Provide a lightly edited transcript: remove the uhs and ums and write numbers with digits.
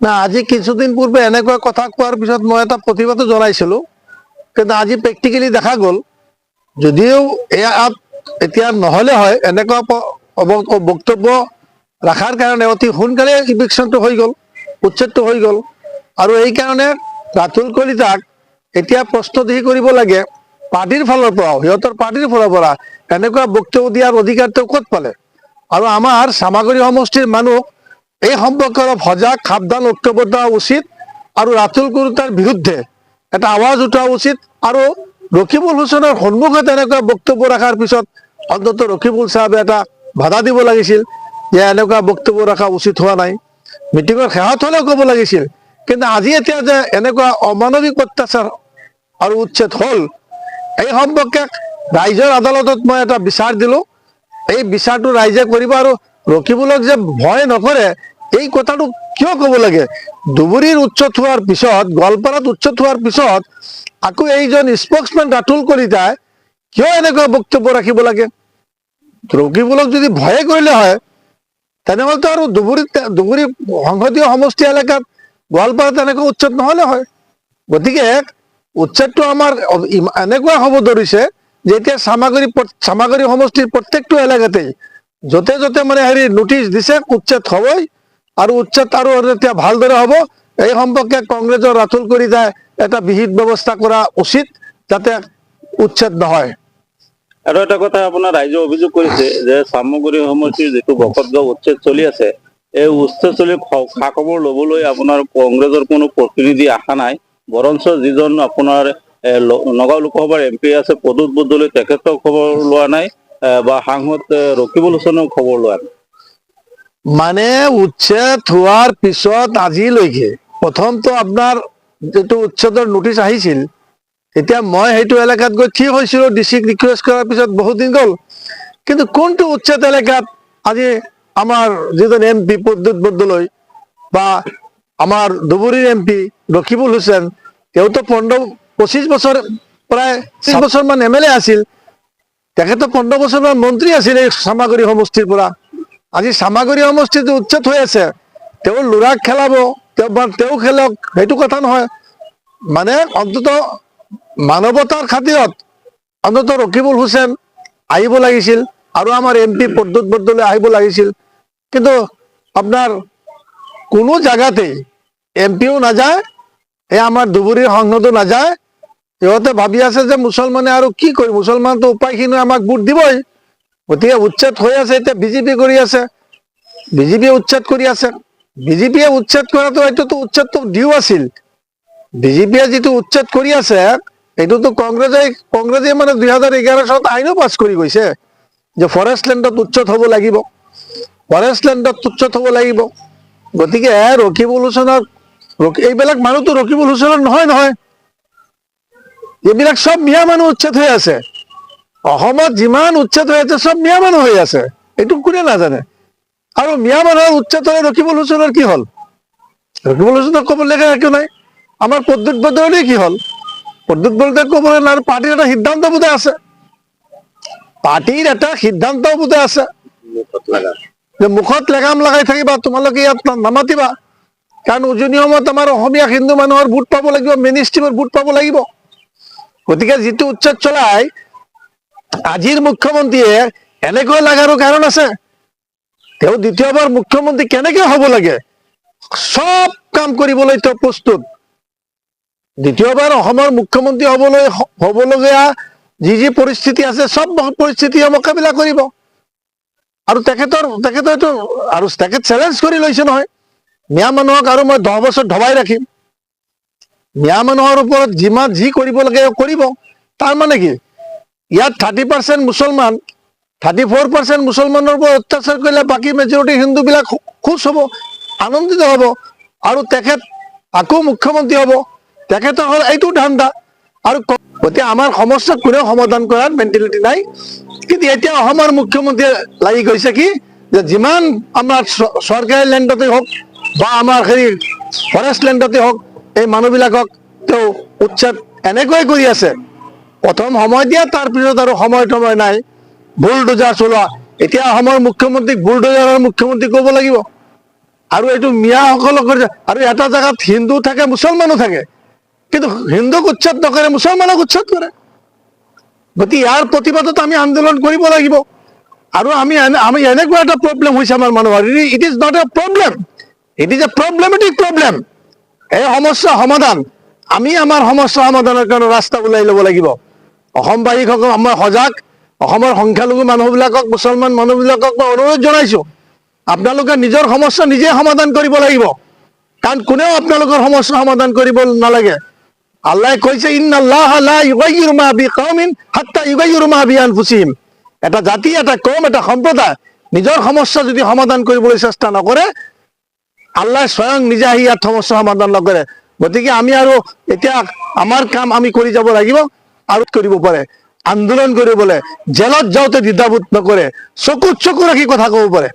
না আজি কিছুদিন পূৰ্বে এনেকুৱা কথা কোৱাৰ পিছত মই এটা প্ৰতিবাদো জনাইছিলো, কিন্তু আজি প্ৰেক্টিকেলি দেখা গ'ল যদিও ইয়াত এতিয়া নহলে হয় এনেকুৱা বক্তব্য ৰখাৰ কাৰণে অতি সোনকালে ইভিকশ্যনটো হৈ গ'ল, উচ্ছেদটো হৈ গ'ল। আৰু এইকাৰণে ৰাতুল কলিতাক এতিয়া প্ৰশ্নদেহী কৰিব লাগে পাৰ্টিৰ ফালৰ পৰাও, সিহঁতৰ পাৰ্টিৰ ফালৰ পৰা এনেকুৱা বক্তব্য দিয়াৰ অধিকাৰ তেওঁ ক'ত পালে। আৰু আমাৰ চামাগুৰি সমষ্টিৰ মানুহ এই সম্পৰ্কে অলপ সজাগ সাৱধান ঐক্যবদ্ধ হোৱা উচিত আৰু ৰাতুল কলিতাৰ বিৰুদ্ধে এটা আৱাজ উঠোৱা উচিত। আৰু ৰকিবুল হুছেইনৰ সন্মুখত এনেকুৱা বক্তব্য ৰখাৰ পিছত অন্তত ৰকিবুল চাহাবে এটা বাধা দিব লাগিছিল যে এনেকুৱা বক্তব্য ৰখা উচিত হোৱা নাই, মিটিঙৰ শেষত হলেও ক'ব লাগিছিল। কিন্তু আজি এতিয়া যে এনেকুৱা অমানৱিক অত্যাচাৰ আৰু উচ্ছেদ হ'ল, এই সম্পৰ্কে ৰাইজৰ আদালতত মই এটা বিচাৰ দিলো, এই বিচাৰটো ৰাইজে কৰিব। আৰু ৰকিবুলক যে ভয় নকৰে এই কথাটো কিয় ক'ব লাগে? ধুবুৰীৰ উচ্ছেদ হোৱাৰ পিছত, গোৱালপাৰাত উচ্ছেদ হোৱাৰ পিছত আকৌ এইজন স্পোক্সমেন ৰাতুল কলিতাই কিয় এনেকুৱা বক্তব্য ৰাখিব লাগে? ৰকিবুলক যদি ভয়ে কৰিলে হয় তেনেহ'লেতো আৰু ধুবুৰী সংসদীয় সমষ্টি এলেকাত গোৱালপাৰাত এনেকুৱা উচ্ছেদ নহলে হয়। গতিকে উচ্ছেদটো আমাৰ এনেকুৱা হ'ব ধৰিছে যে এতিয়া চামাগুৰি সমষ্টিৰ প্ৰত্যেকটো এলেকাতেই য'তে য'তে মানে নোটিচ দিছে উচ্ছেদ হ'বই, আৰু উচ্ছেদ আৰু এতিয়া ভালদৰে হ'ব। এই সম্পৰ্কে কংগ্ৰেছৰ ৰাতুল কলিতাই এটা বিহিত ব্যৱস্থা কৰা উচিত যাতে উচ্ছেদ নহয়। আৰু এটা কথা আপোনাৰ ৰাইজে অভিযোগ কৰিছে যে চামগুৰি সমষ্টিৰ যিটো বকতগাঁও উচ্ছেদ চলি আছে, এই উচ্ছেদ চলি খা খবৰ ল'বলৈ আপোনাৰ কংগ্ৰেছৰ কোনো প্ৰতিনিধি অহা নাই, বৰঞ্চ যিজন আপোনাৰ নগাঁও লোকসভাৰ MP আছে প্ৰদ্যুৎ বৰদলৈ, তেখেতক খবৰ লোৱা নাই বা সাংসদ ৰকিবুল হুছেইনক খবৰ লোৱা নাই। মানে উচ্ছেদ হোৱাৰ পিছত আজিলৈকে প্ৰথমটো আপোনাৰ যিটো উচ্ছেদৰ নোটিচ আহিছিল, এতিয়া মই সেইটো এলেকাত গৈ থিয় হৈছিলো, ডিচিক ৰিকুৱেষ্ট কৰাৰ পিছত বহুত দিন গ'ল, কিন্তু কোনটো উচ্ছেদ এলেকাত আজি আমাৰ যিজন MP প্ৰদ্যুৎ বৰদলৈ বা আমাৰ ধুবুৰীৰ MP ৰকিবুল হুছেইন, তেওঁতো 25 বছৰ প্ৰায় 30 বছৰমান MLA আছিল, তেখেতো 15 বছৰমান মন্ত্ৰী আছিল এই চামাগুৰি সমষ্টিৰ পৰা। আজি চামাগুৰি সমষ্টিত উচ্ছেদ হৈ আছে, তেওঁ ল'ৰাক খেলাব, তেওঁ খেলক, সেইটো কথা নহয়। মানে অন্তত মানৱতাৰ খাতিৰত অন্তত ৰকিবুল হুছেইন আহিব লাগিছিল আৰু আমাৰ MP প্ৰদ্যুৎ বৰদলৈ আহিব লাগিছিল। কিন্তু আপোনাৰ কোনো জায়গাতেই MPও নাযায়, এই আমাৰ ধুবুৰীৰ সংসদো নাযায়। সিহঁতে ভাবি আছে যে মুছলমানে আৰু কি কৰি, মুছলমানতো উপায়হীন আমাক ভোট দিবই। গতিকে উচ্ছেদ হৈ আছে, এতিয়া বিজেপি কৰি আছে, বিজেপিয়ে উচ্ছেদ কৰি আছে। বিজেপিয়ে উচ্ছেদ কৰাটো এইটোতো উচ্ছেদটো ডিউ আছিল। বিজেপিয়ে যিটো উচ্ছেদ কৰি আছে এইটোতো কংগ্ৰেছে মানে 2011 চনত আইনো পাছ কৰি গৈছে যে ফৰেষ্ট লেণ্ডত উচ্ছেদ হ'ব লাগিব, ফৰেষ্ট লেণ্ডত উচ্ছেদ হ'ব লাগিব। গতিকে ৰকিবুল হুছেইনৰ এইবিলাক মানুহতো ৰকিবুল হুছেইনৰ নহয়, এইবিলাক সব মিয়া মানুহ উচ্ছেদ হৈ আছে। অসমত যিমান উচ্ছেদ হৈ আছে সব মিয়া মানুহ হৈ আছে, এইটো কোনে নাজানে। আৰু মিয়া মানুহৰ উচ্ছেদ হলে ৰকিবুল হুছেইনৰ কি হ'ল? ৰকিবুল হুছেইনক ক'ব লগা একো নাই। আমাৰ প্ৰদ্যুৎ বৰদলৈ কি হ'ল? প্ৰদ্যুৎ বৰদলৈ ক'ব নাই, পাৰ্টিৰ এটা সিদ্ধান্ত বোধহয় আছে, পাৰ্টিৰ এটা সিদ্ধান্ত বোধহয় আছে যে মুখত লেগাম লগাই থাকিবা, তোমালোকে ইয়াত নামাতিবা, কাৰণ উজনি সময়ত আমাৰ অসমীয়া হিন্দু মানুহৰ ভোট পাব লাগিব, মেইন ষ্ট্ৰীমৰ ভোট পাব লাগিব। গতিকে যিটো উচ্ছেদ চলাই আজিৰ মুখ্যমন্ত্ৰীয়ে এনেকৈ লগাৰো কাৰণ আছে। তেওঁ দ্বিতীয়বাৰ মুখ্যমন্ত্ৰী কেনেকে হ'ব লাগে সব কাম কৰিবলৈ তেওঁ প্ৰস্তুত। দ্বিতীয়বাৰ অসমৰ মুখ্যমন্ত্ৰী হ'বলগীয়া যি পৰিস্থিতি আছে সব পৰিস্থিতিয়ে মোকাবিলা কৰিব। আৰু তেখেত চেলেঞ্জ কৰি লৈছে নহয়, মিয়া মানুহক আৰু মই 10 বছৰ ধবাই ৰাখিম, মিয়া মানুহৰ ওপৰত যি কৰিব লাগে কৰিব। তাৰ মানে কি, ইয়াত 30% মুছলমান, 34% মুছলমানৰ ওপৰত অত্যাচাৰ কৰিলে বাকী মেজৰিটি হিন্দুবিলাক খুচ হ'ব, আনন্দিত হ'ব, আৰু তেখেত আকৌ মুখ্যমন্ত্ৰী হ'ব। তেখেতৰ হ'ল এইটো ধান্দা। আৰু গতিকে আমাৰ সমস্যা কোনেও সমাধান কৰাৰ মেণ্টেলিটি নাই। কিন্তু এতিয়া অসমৰ মুখ্যমন্ত্ৰীয়ে লাগি গৈছে কি যে যিমান আমাৰ চৰকাৰী লেণ্ডতে হওক বা আমাৰ ফৰেষ্ট লেণ্ডতে হওক এই মানুহবিলাকক তেওঁ উচ্ছেদ এনেকৈ কৰি আছে। প্ৰথম সময় দিয়া, তাৰপিছত আৰু সময় নাই, বুলডোজাৰ চলোৱা। এতিয়া অসমৰ মুখ্যমন্ত্ৰীক বুলডোজাৰৰ মুখ্যমন্ত্ৰী ক'ব লাগিব। আৰু এইটো মিয়াসকলক আৰু এটা জায়গাত হিন্দু থাকে মুছলমানো থাকে, কিন্তু হিন্দুক উচ্ছেদ নকৰে, মুছলমানক উচ্ছেদ কৰে। গতিকে ইয়াৰ প্ৰতিবাদত আমি আন্দোলন কৰিব লাগিব। আৰু আমি এনেকুৱা এটা প্ৰব্লেম হৈছে আমাৰ মানুহৰ, it is not a problem, it is a problematic problem. এই সমস্যা সমাধান আমি আমাৰ সমস্যা সমাধানৰ কাৰণে ৰাস্তা ওলাই ল'ব লাগিব। অসমবাসীসকল মই সজাগ, অসমৰ সংখ্যালঘু মানুহবিলাকক, মুছলমান মানুহবিলাকক মই অনুৰোধ জনাইছো, আপোনালোকে নিজৰ সমস্যা নিজে সমাধান কৰিব লাগিব, কাৰণ কোনেও আপোনালোকৰ সমস্যা সমাধান কৰিব নালাগে। আল্লাহে কৈছে ইন্নাল্লাহ লা ইউগাইয়িৰু মা বিকৌমিন হাত্তা ইউগাইয়িৰু মা বিআনফুসিহিম। এটা জাতি, এটা কম, এটা সম্প্ৰদায় নিজৰ সমস্যা যদি সমাধান কৰিবলৈ চেষ্টা নকৰে, আল্লাহ স্বয়ং নিজে আহি ইয়াত সমস্যা সমাধান নকৰে। গতিকে আমি আৰু এতিয়া আমাৰ কাম আমি কৰি যাব লাগিব। আৰু কৰিব পাৰে আন্দোলন কৰিবলৈ, জেলত যাওঁতে দ্বিধাবোধ নকৰে, চকুত চকু ৰাখি কথা ক'ব পাৰে।